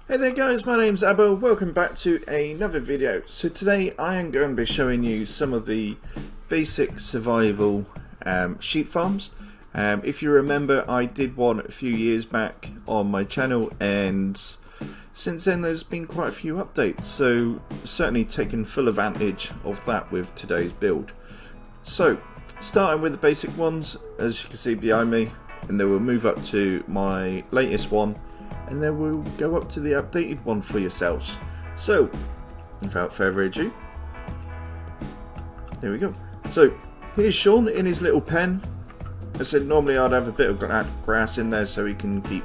Hey there guys, my name's Abel, welcome back to another video. So today I am going to be showing you some of the basic survival sheep farms. If you remember, I did one a few years back on my channel, and since then there's been quite a few updates, so certainly taking full advantage of that with today's build. So starting with the basic ones, as you can see behind me, and then we'll move up to my latest one, and then we'll go up to the updated one for yourselves. So without further ado, there we go. So here's Sean in his little pen. I said normally I'd have a bit of grass in there so he can keep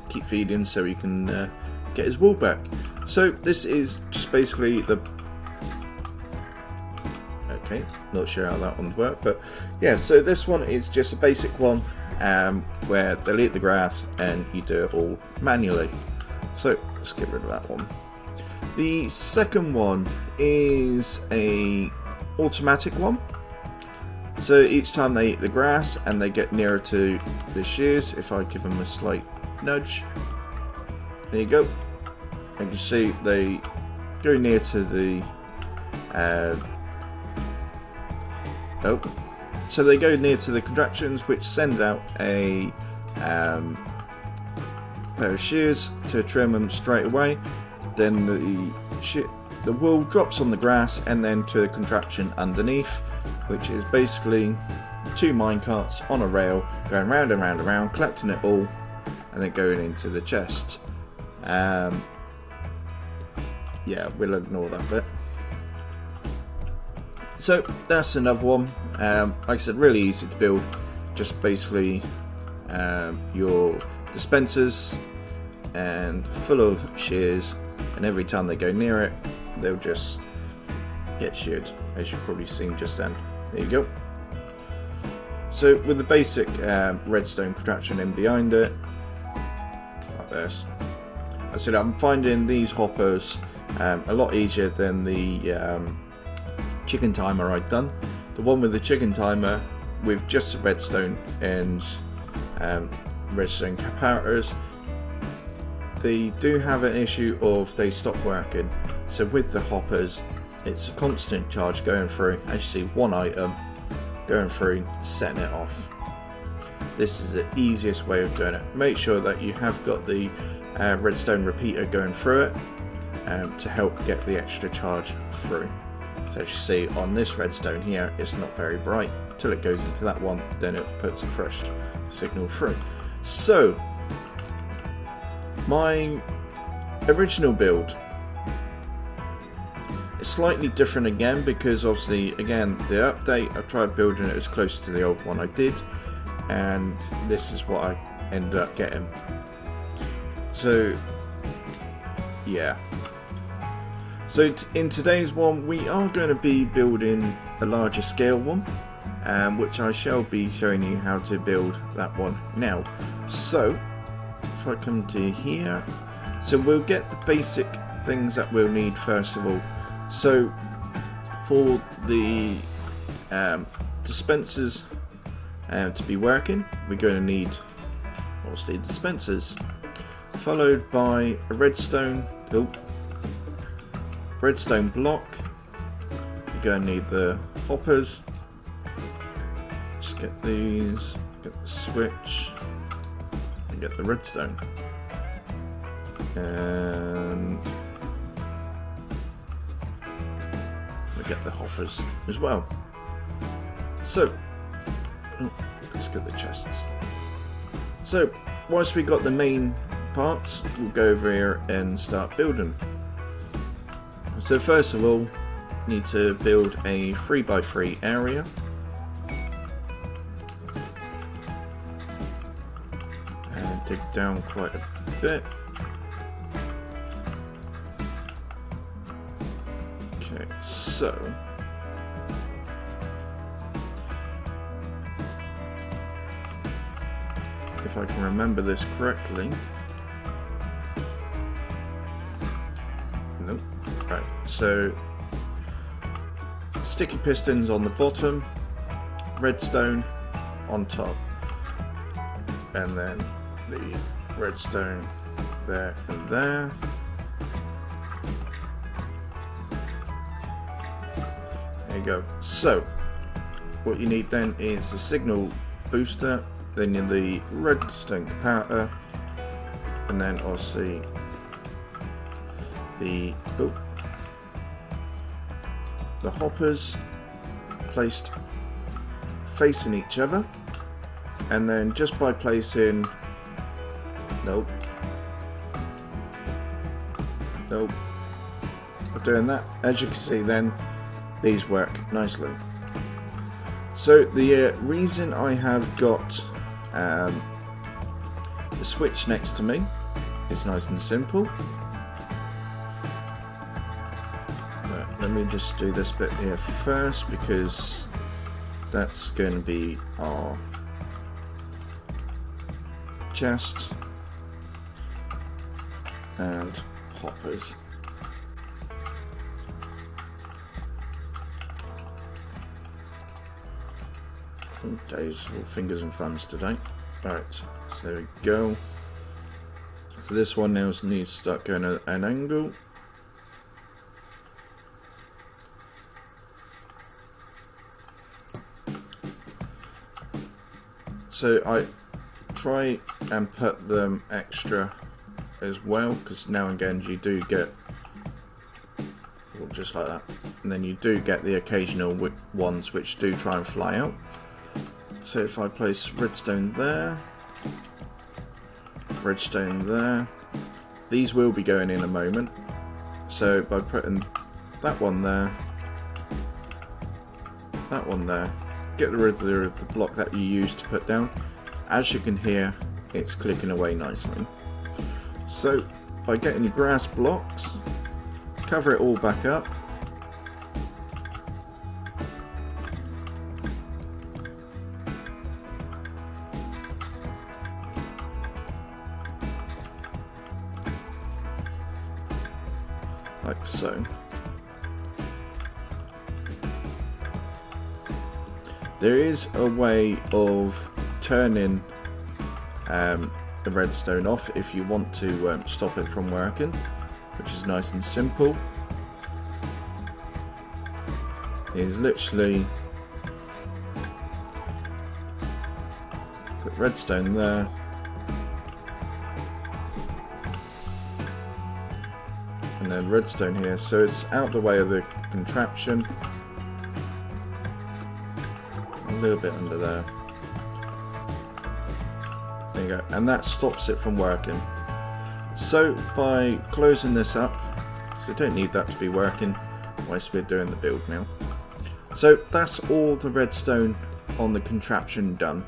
keep feeding, so he can get his wool back. So this is just basically the okay, not sure how that one's worked, but yeah, so this one is just a basic one where they'll eat the grass and you do it all manually. So let's get rid of that one. The second one is a automatic one. So each time they eat the grass and they get nearer to the shears, if I give them a slight nudge, there you go. You can see they go near to the so they go near to the contraptions, which sends out a pair of shears to trim them straight away. Then the wool drops on the grass and then to the contraption underneath, which is basically two mine carts on a rail going round and round and round, collecting it all and then going into the chest. Yeah, we'll ignore that bit. So that's another one. Like I said, really easy to build. Just basically your dispensers and full of shears, and every time they go near it, they'll just get sheared, as you've probably seen just then. There you go. So with the basic redstone contraption in behind it, like this. I said I'm finding these hoppers a lot easier than the chicken timer I'd done. The one with the chicken timer with just redstone and redstone comparators, they do have an issue of they stop working. So with the hoppers, it's a constant charge going through. As you see, one item going through, setting it off. This is the easiest way of doing it. Make sure that you have got the redstone repeater going through it to help get the extra charge through. So as you see on this redstone here, it's not very bright until it goes into that one, then it puts a fresh signal through. So my original build is slightly different again, because obviously again the update, I tried building it as close to the old one I did, and this is what I ended up getting. So yeah. So in today's one, we are going to be building a larger scale one, which I shall be showing you how to build that one now. So if I come to here, so we'll get the basic things that we'll need first of all. So for the dispensers to be working, we're going to need obviously dispensers, followed by a redstone block. You're going to need the hoppers. Just get these, get the switch, and get the redstone. And we get the hoppers as well. So let's get the chests. So once we got the main parts, we'll go over here and start building. So first of all, need to build a 3x3 area. And dig down quite a bit. Okay, so if I can remember this correctly. Nope. Right, so sticky pistons on the bottom, redstone on top. and then the redstone there and there. There you go. So what you need then is the signal booster, then the redstone comparator, and then obviously the hoppers placed facing each other, and then just by placing nope by doing that, as you can see, then these work nicely. So the reason I have got the switch next to me is nice and simple. Let me just do this bit here first, because that's going to be our chest and hoppers. Oh, days, all fingers and thumbs today. Alright, so there we go. So this one now needs to start going at an angle. So I try and put them extra as well, because now and again you do get, well, just like that, and then you do get the occasional ones which do try and fly out. So if I place redstone there, redstone there, these will be going in a moment. So by putting that one there, that one there, get rid of the block that you used to put down. As you can hear, it's clicking away nicely. So by getting your brass blocks, cover it all back up. Like so. There is a way of turning the redstone off if you want to stop it from working, which is nice and simple. It is literally put redstone there, and then redstone here, so it's out the way of the contraption. A little bit under there. There you go, and that stops it from working. So by closing this up, so I don't need that to be working whilst we're doing the build now. So that's all the redstone on the contraption done.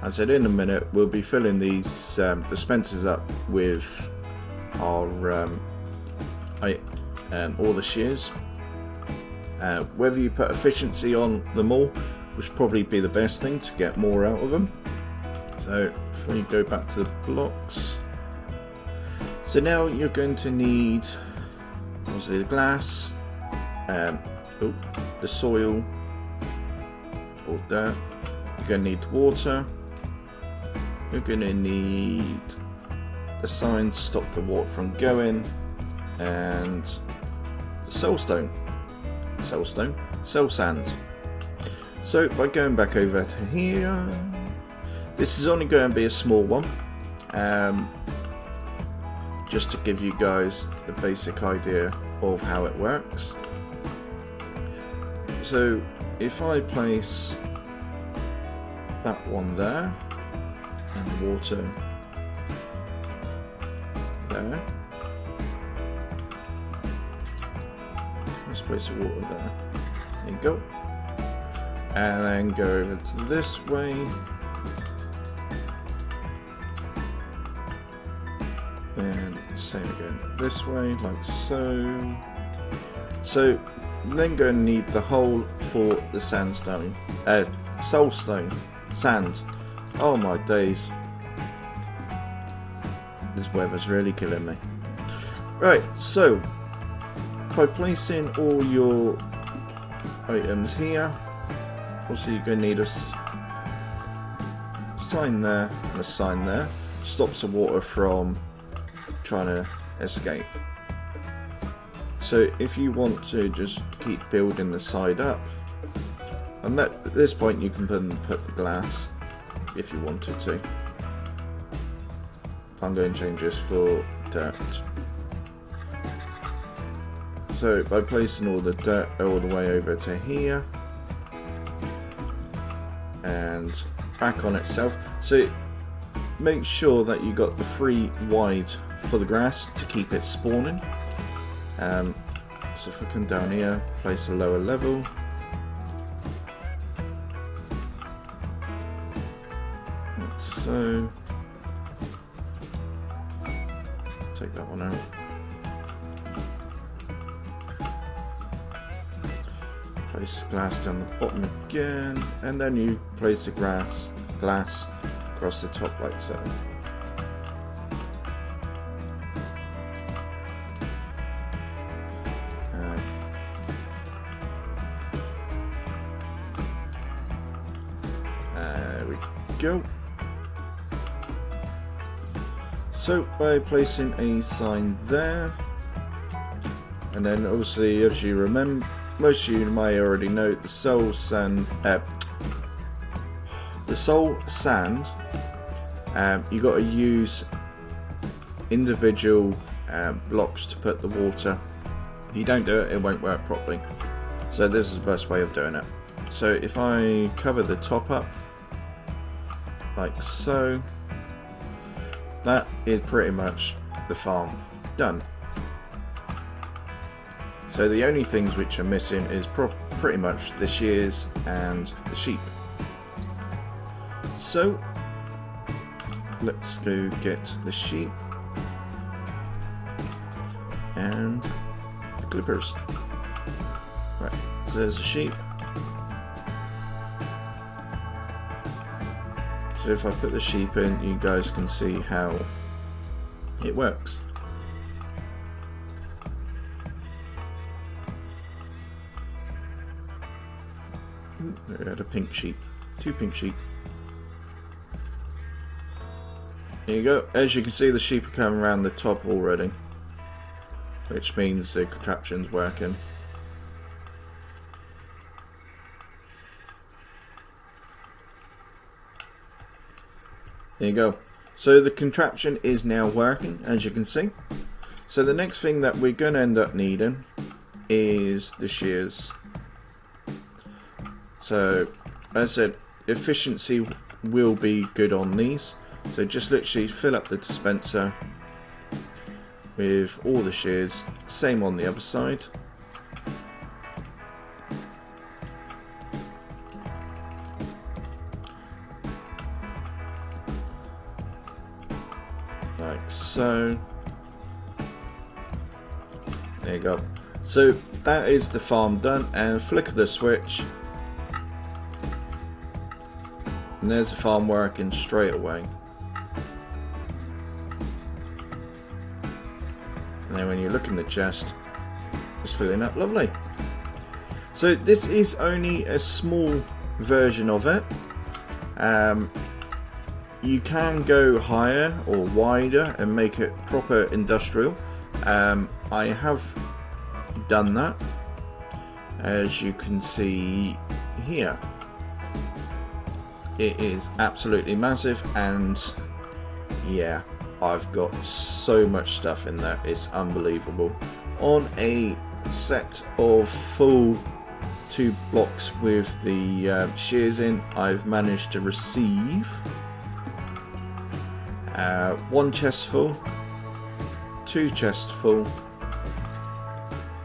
As I said, in a minute we'll be filling these dispensers up with our all the shears. Whether you put efficiency on them all, which would probably be the best thing to get more out of them. So if we go back to the blocks, so now you're going to need obviously the glass, the soil or dirt, you're going to need water, you're going to need the sign to stop the water from going, and soul sand. So by going back over to here, this is only going to be a small one, just to give you guys the basic idea of how it works. So if I place that one there, and the water there, let's place the water there, there you go, and then go over to this way, and same again this way, like so. So then going to need the hole for the sandstone, soulstone, sand. Oh my days, this weather's really killing me. Right, so by placing all your items here, also you're going to need a sign there and a sign there. Stops the water from trying to escape. So if you want to just keep building the side up, and at this point you can put the glass if you wanted to. I'm going to change this for dirt. So by placing all the dirt all the way over to here and back on itself, so make sure that you got the 3 wide for the grass to keep it spawning. So if I come down here, place a lower level. Like so. Take that one out. Place glass down the bottom again, and then you place the glass across the top like so. There we go. So by placing a sign there, and then obviously, as you remember, most of you may already know, the soul sand. You got to use individual blocks to put the water. If you don't do it, it won't work properly. So this is the best way of doing it. So if I cover the top up like so, that is pretty much the farm done. So the only things which are missing is pretty much the shears and the sheep. So let's go get the sheep and the clippers. Right, so there's the sheep. So if I put the sheep in, you guys can see how it works. We had a pink sheep, 2 pink sheep. There you go. As you can see, the sheep are coming around the top already, which means the contraption's working. There you go. So the contraption is now working, as you can see. So the next thing that we're going to end up needing is the shears. So, as I said, efficiency will be good on these. So just literally fill up the dispenser with all the shears. Same on the other side. Like so. There you go. So that is the farm done, and flick of the switch. And there's the farm working straight away. And then when you look in the chest, it's filling up lovely. So this is only a small version of it. You can go higher or wider and make it proper industrial. I have done that, as you can see here. It is absolutely massive, and yeah, I've got so much stuff in there, it's unbelievable. On a set of full 2 blocks with the shears in, I've managed to receive 1 chest full, 2 chests full,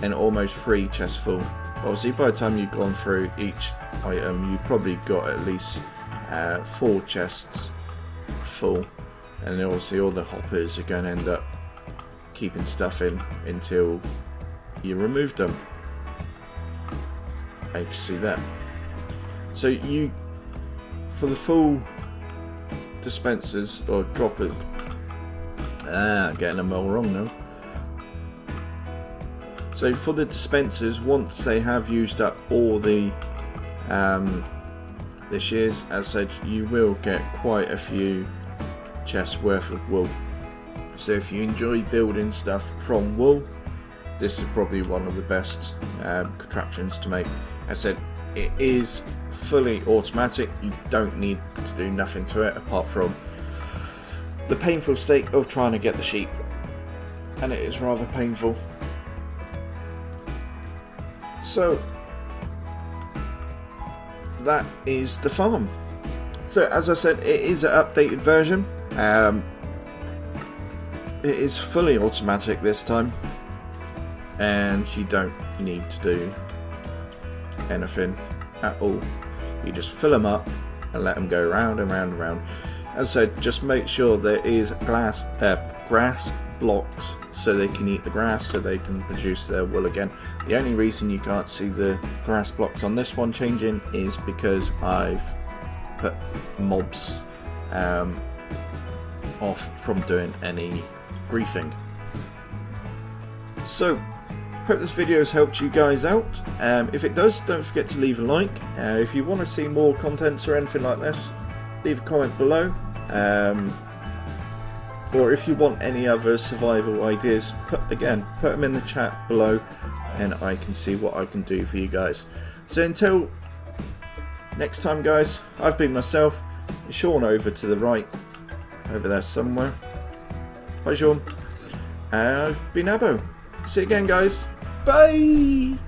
and almost 3 chests full. Obviously by the time you've gone through each item, you've probably got at least 4 chests full, and then obviously all the hoppers are going to end up keeping stuff in until you remove them. You can see that. So you, for the full dispensers or droppers, getting them all wrong now. So for the dispensers, once they have used up all the the shears, as I said, you will get quite a few chests worth of wool. So if you enjoy building stuff from wool, this is probably one of the best contraptions to make. As I said, it is fully automatic. You don't need to do nothing to it apart from the painful state of trying to get the sheep, and it is rather painful. So that is the farm. So as I said, it is an updated version. It is fully automatic this time, and you don't need to do anything at all. You just fill them up and let them go round and round and round. As I said, just make sure there is grass blocks so they can eat the grass, so they can produce their wool again. The only reason you can't see the grass blocks on this one changing is because I've put mobs off from doing any griefing. So hope this video has helped you guys out. If it does, don't forget to leave a like. If you want to see more contents or anything like this, leave a comment below. Or if you want any other survival ideas, put them in the chat below, and I can see what I can do for you guys. So until next time, guys, I've been myself, Sean over to the right, over there somewhere. Bye, Sean. I've been Abo. See you again, guys. Bye.